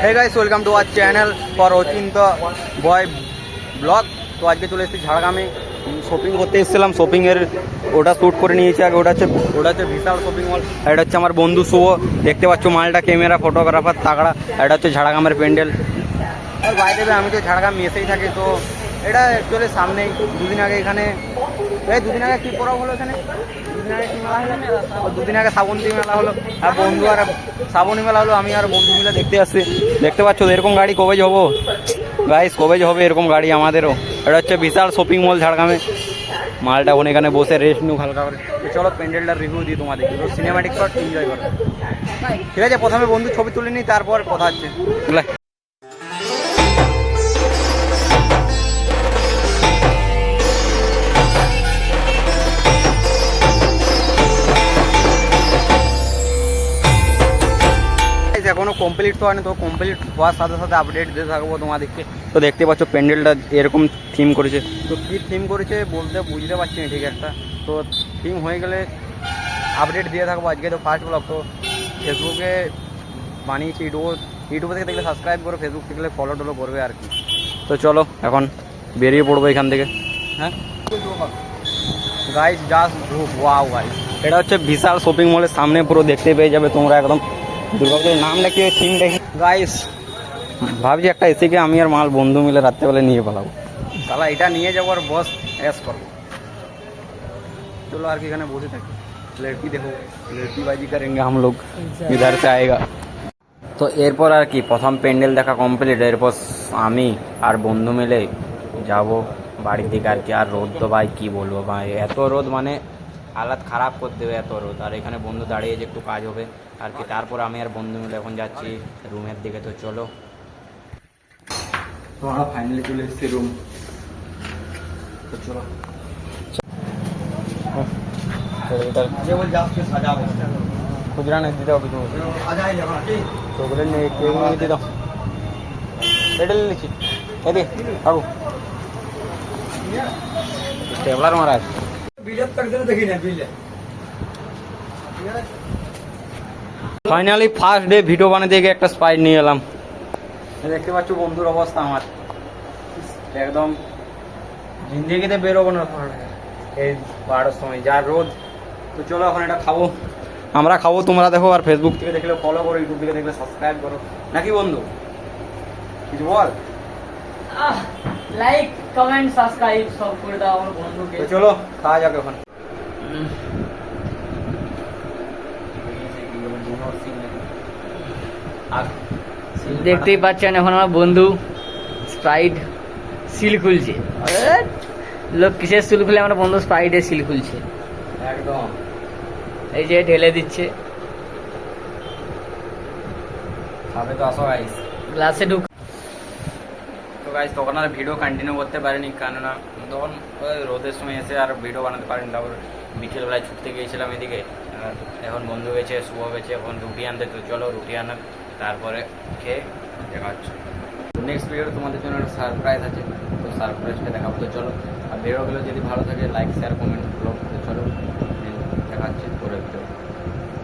Hey guys welcome to our channel for Achinta boy blog. তো আজকে চলে এসেছি ঝাড়গ্রামে শপিং করতে এসেছিলাম। শপিংয়ের ওটা শ্যুট করে নিয়েছি আগে। ওটা হচ্ছে বিশাল শপিং মল। এটা হচ্ছে আমার বন্ধু শুভ, দেখতে পাচ্ছ মালটা, ক্যামেরা ফটোগ্রাফার তাগড়া। এটা হচ্ছে ঝাড়গ্রামের প্যান্ডেল। আর বাইরে আমি তো ঝাড়গ্রাম মেসেই থাকি, তো এটা অ্যাকচুয়ালি সামনেই। দুদিন আগে এখানে দুদিন আগে কী পরব হলো এখানে, দুদিন আগে কী মেলা হলো, দুদিন আগে শ্রাবন্তী মেলা হলো। আর বন্ধু আর শ্রাবণী মেলা হলো, আমি আর বন্ধু মিলে দেখতে আসছি। দেখতে পাচ্ছ এরকম গাড়ি কবে যাবো গাইস, কবে হবে এরকম গাড়ি আমাদেরও। এটা হচ্ছে বিশাল শপিং মল ঝাড়গ্রামে। মালটা ওখানে এখানে বসে রেস্ট নিউ হালকা করে। চলো প্যান্ডেলটার রিভিউ দিই তোমাদের, সিনেমাটিক শট এনজয় করো। ঠিক আছে, প্রথমে বন্ধু ছবি তুলে নিই, তারপর কথা হচ্ছে। এখনো কমপ্লিট তো হয়নি, তো কমপ্লিট হওয়ার সাথে সাথে আপডেট দিতে থাকবো তোমাদেরকে। তো দেখতে পাচ্ছ প্যান্ডেলটা এরকম থিম করেছে। তো কী থিম করেছে বুঝতে পারছি না ঠিক একটা। তো থিম হয়ে গেলে আপডেট দিয়ে থাকবো। আজকে তো ফার্স্ট ব্লগ, তো ফেসবুকে বানিয়েছি। ইউটিউবে থেকে দেখলে সাবস্ক্রাইব করো, ফেসবুক থেকে ফলো টলো করবে আর কি। তো চলো এখন বেরিয়ে পড়বো এখান থেকে। হ্যাঁ গাইস, জাস্ট ওয়াও গাইস, এটা হচ্ছে বিশাল শপিং মলের সামনে, পুরো দেখতে পেয়ে যাবে তোমরা একদম। দুর্গাপুজোর নামটা কি, থিম দেখি গাইস। ভাবছি একটা এসিকে আমি আর মাল বন্ধু মিলে রাত্রেবেলা নিয়ে পালাবো। তাহলে এটা নিয়ে যাবো আর বস অ্যাস করবো। চলো আর কি, এখানে বসে থাকি। লড়কি দেখো, লড়কিবাজি করেঙ্গে হাম লোগ, ইধার সে আয়েগা। তো এরপর আর কি প্রথম প্যান্ডেল দেখা কমপ্লিট। এরপর আমি আর বন্ধু মিলে যাব বাড়ির দিকে আর কি। আর রোদ তো ভাই কী বলবো ভাই, এত রোদ মানে হালাত খারাপ করে দেবে, এত রোদ। আর এখানে বন্ধু দাঁড়িয়ে যে একটু কাজ হবে আর কি। তারপর আমি আর বন্ধু মিলে এখন যাচ্ছি রুমের দিকে। তো চলো, তো আমরা ফাইনালি চলে এসেছি রুম। তো চলো খুচরা নেই দিতে হবে, চোখলে নেই দিতে দাও। এটা নিচ্ছি এদি বাবু, টেবলার মারা আছে। ফাইনালি ফার্স্ট ডে ভিডিও বানাতে গিয়ে একটা স্পাইট নিয়ে এলাম। দেখতে পাচ্ছ বন্ধুর অবস্থা আমার একদম জিন্দিগিতে বেরোবো না এই 12টার সময়, যা রোদ। তো চলো এখন এটা খাবো, আমরা খাবো, তোমরা দেখো। আর ফেসবুক থেকে দেখলে ফলো করো, ইউটিউব থেকে দেখলে সাবস্ক্রাইব করো, নাকি বন্ধু? কিছু বল। লাইক কমেন্ট সাবস্ক্রাইব সব করে দাও আমার বন্ধুকে। তো চলো খাওয়া যাক এখন। দেখতেই পাচ্ছেন এখন আমার বন্ধু স্প্রাইট সিল খুলছে। লোক কিসের সিল খুলে, আমার বন্ধু স্প্রাইটের সিল খুলছে একদম। এই যে ঢেলে দিচ্ছে। খাবে তো আসো গাইস, গ্লাসে ঢুক। তো গাইস তখন আর ভিডিও কন্টিনিউ করতে পারিনি, কেননা তখন ওই রোদের সময় এসে আর ভিডিও বানাতে পারিনি। তারপর বিকেলবেলায় ছুটতে গিয়েছিলাম এদিকে। আর এখন বন্ধু গেছে, শুভ গেছে এখন রুটি আনতে। তো চলো রুটি আনা, তারপরে খেয়ে দেখা হচ্ছে। নেক্সট ভিডিও তোমাদের জন্য একটা সারপ্রাইজ আছে, তো সারপ্রাইজটা দেখাবো। তো চলো, আর ভিডিওগুলো যদি ভালো থাকে লাইক শেয়ার কমেন্ট ব্লগ। তো চলো দেখা হচ্ছে।